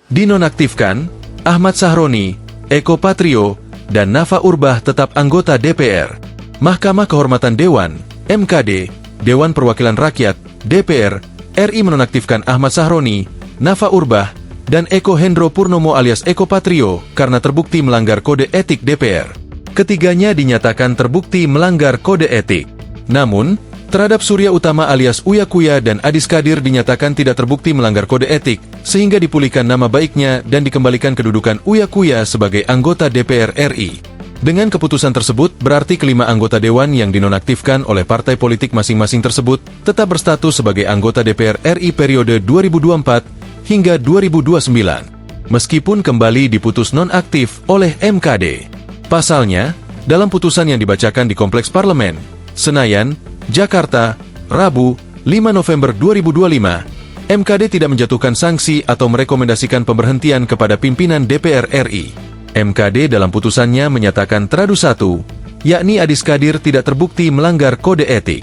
Dinonaktifkan, Ahmad Sahroni, Eko Patrio, dan Nafa Urbah tetap anggota DPR. Mahkamah Kehormatan Dewan, MKD, Dewan Perwakilan Rakyat, DPR, RI menonaktifkan Ahmad Sahroni, Nafa Urbah, dan Eko Hendro Purnomo alias Eko Patrio karena terbukti melanggar kode etik DPR. Ketiganya dinyatakan terbukti melanggar kode etik. Namun, terhadap Surya Utama alias Uya Kuya dan Adis Kadir dinyatakan tidak terbukti melanggar kode etik, sehingga dipulihkan nama baiknya dan dikembalikan kedudukan Uya Kuya sebagai anggota DPR RI. Dengan keputusan tersebut, berarti kelima anggota Dewan yang dinonaktifkan oleh partai politik masing-masing tersebut tetap berstatus sebagai anggota DPR RI periode 2024 hingga 2029, meskipun kembali diputus nonaktif oleh MKD. Pasalnya, dalam putusan yang dibacakan di Kompleks Parlemen, Senayan, Jakarta, Rabu, 5 November 2025, MKD tidak menjatuhkan sanksi atau merekomendasikan pemberhentian kepada pimpinan DPR RI. MKD dalam putusannya menyatakan teradu satu, yakni Adis Kadir tidak terbukti melanggar kode etik.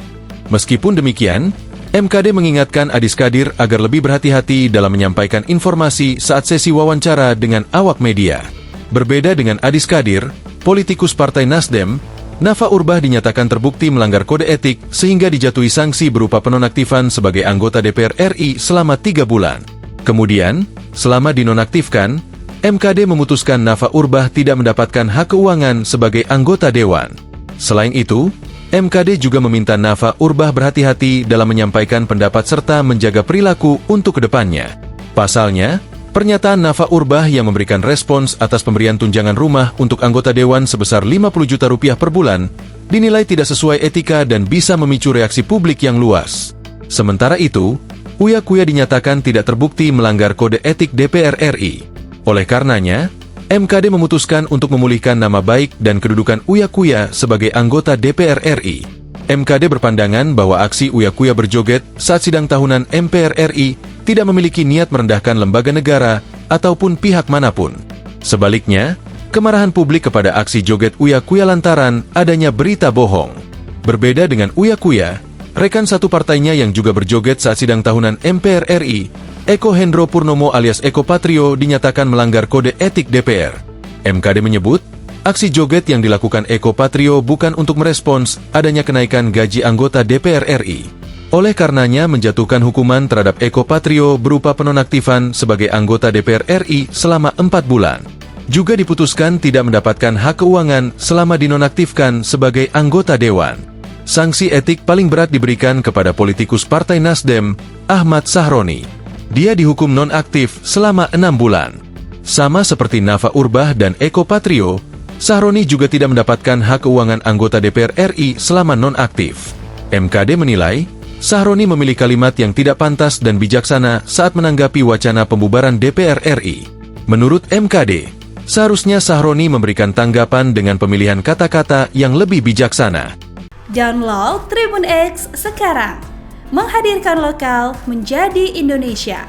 Meskipun demikian, MKD mengingatkan Adis Kadir agar lebih berhati-hati dalam menyampaikan informasi saat sesi wawancara dengan awak media. Berbeda dengan Adis Kadir, politikus Partai Nasdem, Nafa Urbah dinyatakan terbukti melanggar kode etik sehingga dijatuhi sanksi berupa penonaktifan sebagai anggota DPR RI selama 3 bulan. Kemudian, selama dinonaktifkan, MKD memutuskan Nafa Urbah tidak mendapatkan hak keuangan sebagai anggota Dewan. Selain itu, MKD juga meminta Nafa Urbah berhati-hati dalam menyampaikan pendapat serta menjaga perilaku untuk kedepannya. Pasalnya, pernyataan Nafa Urbah yang memberikan respons atas pemberian tunjangan rumah untuk anggota Dewan sebesar 50 juta rupiah per bulan dinilai tidak sesuai etika dan bisa memicu reaksi publik yang luas. Sementara itu, Uya Kuya dinyatakan tidak terbukti melanggar kode etik DPR RI. Oleh karenanya, MKD memutuskan untuk memulihkan nama baik dan kedudukan Uya Kuya sebagai anggota DPR RI. MKD berpandangan bahwa aksi Uya Kuya berjoget saat sidang tahunan MPR RI tidak memiliki niat merendahkan lembaga negara ataupun pihak manapun. Sebaliknya, kemarahan publik kepada aksi joget Uya Kuya lantaran adanya berita bohong. Berbeda dengan Uya Kuya, rekan satu partainya yang juga berjoget saat sidang tahunan MPR RI, Eko Hendro Purnomo alias Eko Patrio dinyatakan melanggar kode etik DPR. MKD menyebut, aksi joget yang dilakukan Eko Patrio bukan untuk merespons adanya kenaikan gaji anggota DPR RI. Oleh karenanya menjatuhkan hukuman terhadap Eko Patrio berupa penonaktifan sebagai anggota DPR RI selama 4 bulan. Juga diputuskan tidak mendapatkan hak keuangan selama dinonaktifkan sebagai anggota Dewan. Sanksi etik paling berat diberikan kepada politikus Partai Nasdem, Ahmad Sahroni. Dia dihukum nonaktif selama 6 bulan. Sama seperti Nafa Urbah dan Eko Patrio, Sahroni juga tidak mendapatkan hak keuangan anggota DPR RI selama nonaktif. MKD menilai, Sahroni memilih kalimat yang tidak pantas dan bijaksana saat menanggapi wacana pembubaran DPR RI. Menurut MKD, seharusnya Sahroni memberikan tanggapan dengan pemilihan kata-kata yang lebih bijaksana. Download Tribun X sekarang, menghadirkan lokal menjadi Indonesia.